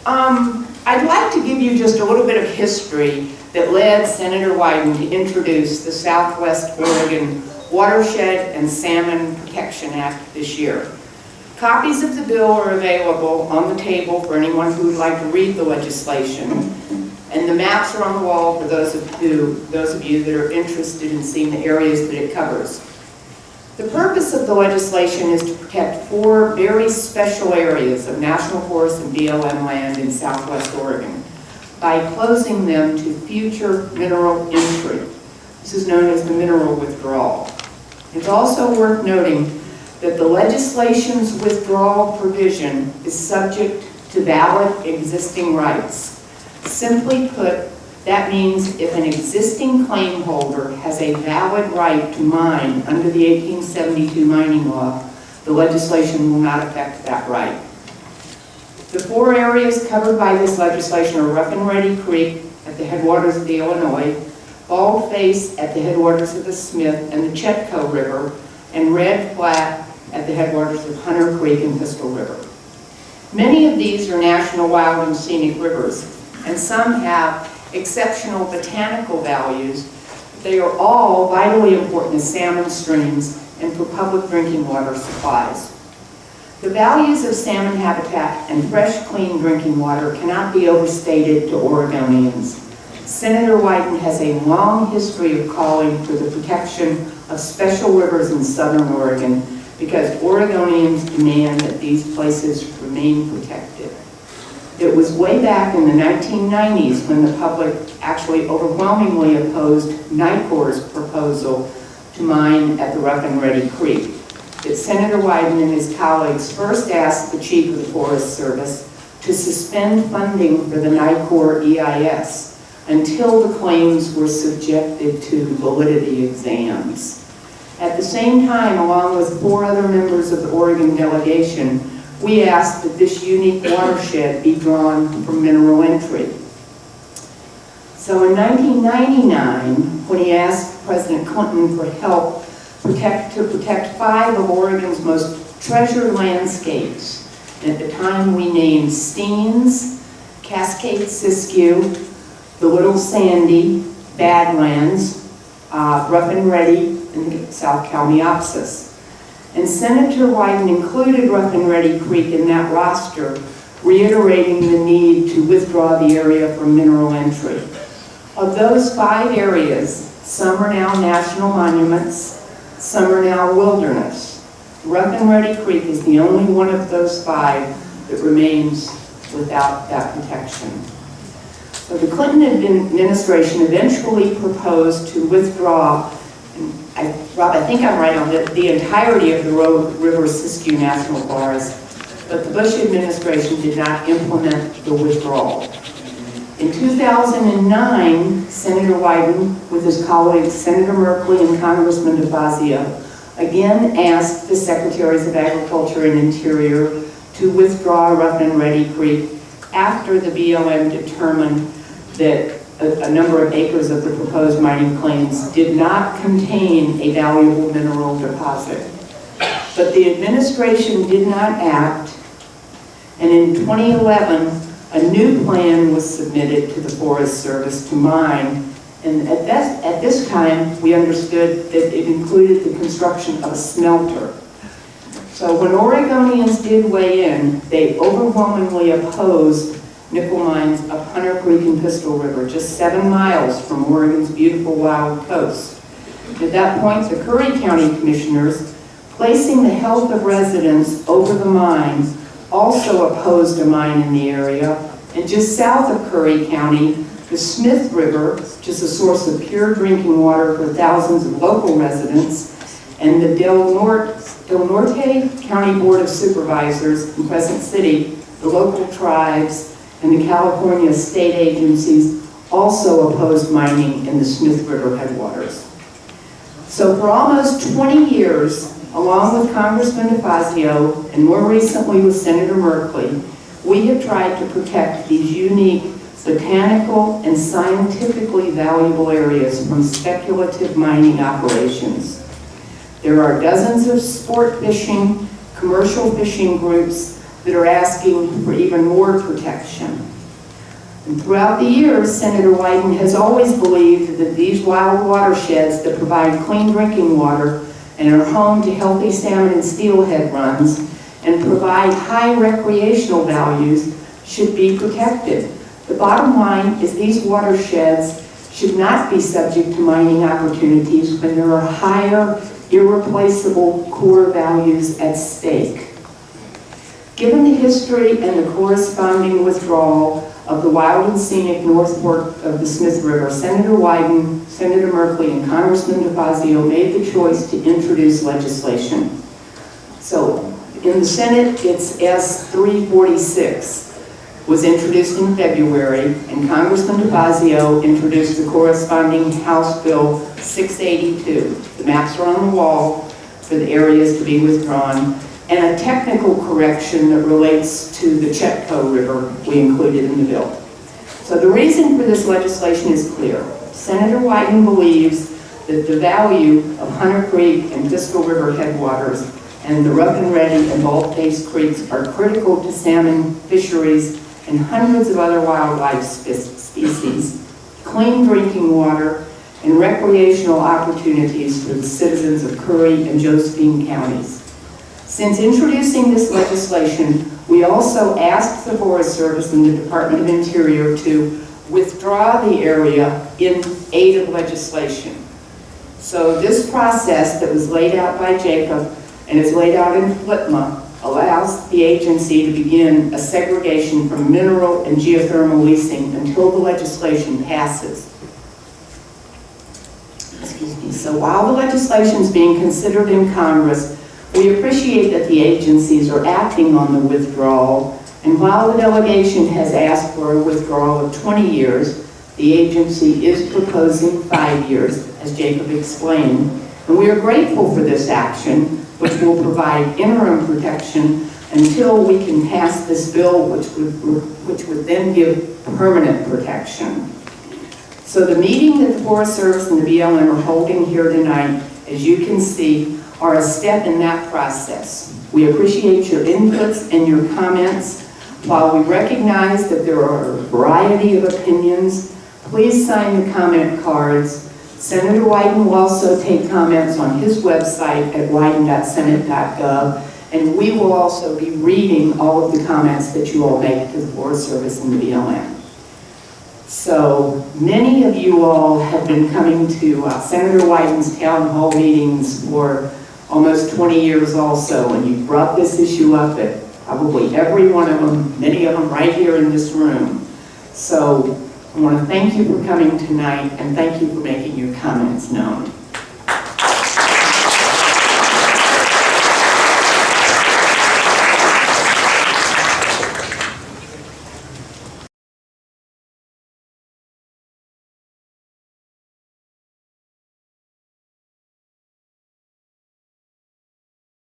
I'd like to give you just a little bit of history that led Senator Wyden to introduce the Southwest Oregon Watershed and Salmon Protection Act this year. Copies of the bill are available on the table for anyone who would like to read the legislation, and the maps are on the wall for those of you that are interested in seeing the areas that it covers. The purpose of the legislation is to protect 4 very special areas of national forest and BLM land in Southwest Oregon by closing them to future mineral entry. This is known as the mineral withdrawal. It's also worth noting that the legislation's withdrawal provision is subject to valid existing rights. Simply put, that means if an existing claim holder has a valid right to mine under the 1872 mining law, the legislation will not affect that right. The 4 areas covered by this legislation are Rough and Ready Creek at the headwaters of the Illinois, Bald Face at the headwaters of the Smith and the Chetco River, and Red Flat at the headwaters of Hunter Creek and Pistol River. Many of these are national wild and scenic rivers, and some have exceptional botanical values. They are all vitally important as salmon streams and for public drinking water supplies. The values of salmon habitat and fresh, clean drinking water cannot be overstated to Oregonians. Senator Wyden has a long history of calling for the protection of special rivers in southern Oregon because Oregonians demand that these places remain protected. It was way back in the 1990s when the public actually overwhelmingly opposed NICOR's proposal to mine at the Rough and Ready Creek that Senator Wyden and his colleagues first asked the Chief of the Forest Service to suspend funding for the NICOR EIS until the claims were subjected to validity exams. At the same time, along with 4 other members of the Oregon delegation, we asked that this unique watershed be drawn from mineral entry. So in 1999, when he asked President Clinton for help to protect 5 of Oregon's most treasured landscapes, and at the time we named Steens, Cascade Siskiyou, the Little Sandy, Badlands, Rough and Ready, and South Kalmiopsis. And Senator Wyden included Rough and Ready Creek in that roster, reiterating the need to withdraw the area from mineral entry. Of those 5 areas, some are now national monuments, some are now wilderness. Rough and Ready Creek is the only one of those 5 that remains without that protection. So the Clinton administration eventually proposed to withdraw, Rob, I think I'm right on the entirety of the River Siskiyou National Forest, but the Bush administration did not implement the withdrawal. In 2009, Senator Wyden, with his colleagues Senator Merkley and Congressman DeFazio, again asked the Secretaries of Agriculture and Interior to withdraw Rough and Ready Creek after the BLM determined that a number of acres of the proposed mining claims did not contain a valuable mineral deposit. But the administration did not act, and in 2011, a new plan was submitted to the Forest Service to mine, and at this time, we understood that it included the construction of a smelter. So when Oregonians did weigh in, they overwhelmingly opposed nickel mines up Hunter Creek and Pistol River, just 7 miles from Oregon's beautiful wild coast. At that point, the Curry County Commissioners, placing the health of residents over the mines, also opposed a mine in the area. And just south of Curry County, the Smith River, which is a source of pure drinking water for thousands of local residents, and the Del Norte County Board of Supervisors in Crescent City, the local tribes, and the California state agencies also opposed mining in the Smith River headwaters. So for almost 20 years, along with Congressman DeFazio, and more recently with Senator Merkley, we have tried to protect these unique botanical and scientifically valuable areas from speculative mining operations. There are dozens of sport fishing, commercial fishing groups, that are asking for even more protection. And throughout the years, Senator Wyden has always believed that these wild watersheds that provide clean drinking water and are home to healthy salmon and steelhead runs and provide high recreational values should be protected. The bottom line is these watersheds should not be subject to mining opportunities when there are higher, irreplaceable core values at stake. Given the history and the corresponding withdrawal of the wild and scenic north fork of the Smith River, Senator Wyden, Senator Merkley, and Congressman DeFazio made the choice to introduce legislation. So in the Senate, it's S 346. Was introduced in February, and Congressman DeFazio introduced the corresponding House Bill 682. The maps are on the wall for the areas to be withdrawn, and a technical correction that relates to the Chetco River we included in the bill. So the reason for this legislation is clear. Senator Wyden believes that the value of Hunter Creek and Fiscal River headwaters and the Rough and Ready and Bald-Faced Creeks are critical to salmon fisheries and hundreds of other wildlife species, clean drinking water, and recreational opportunities for the citizens of Curry and Josephine counties. Since introducing this legislation, we also asked the Forest Service and the Department of Interior to withdraw the area in aid of legislation. So this process that was laid out by Jacob and is laid out in FLTMA allows the agency to begin a segregation from mineral and geothermal leasing until the legislation passes. Excuse me. So while the legislation is being considered in Congress, we appreciate that the agencies are acting on the withdrawal, and while the delegation has asked for a withdrawal of 20 years, the agency is proposing 5 years, as Jacob explained, and we are grateful for this action, which will provide interim protection until we can pass this bill, which would then give permanent protection. So the meeting that the Forest Service and the BLM are holding here tonight, as you can see, are a step in that process. We appreciate your inputs and your comments. While we recognize that there are a variety of opinions, please sign the comment cards. Senator Wyden will also take comments on his website at wyden.senate.gov, and we will also be reading all of the comments that you all make to the Forest Service and the BLM. So many of you all have been coming to Senator Wyden's town hall meetings for almost 20 years also, and you brought this issue up at probably every one of them, many of them right here in this room. So I want to thank you for coming tonight, and thank you for making your comments known.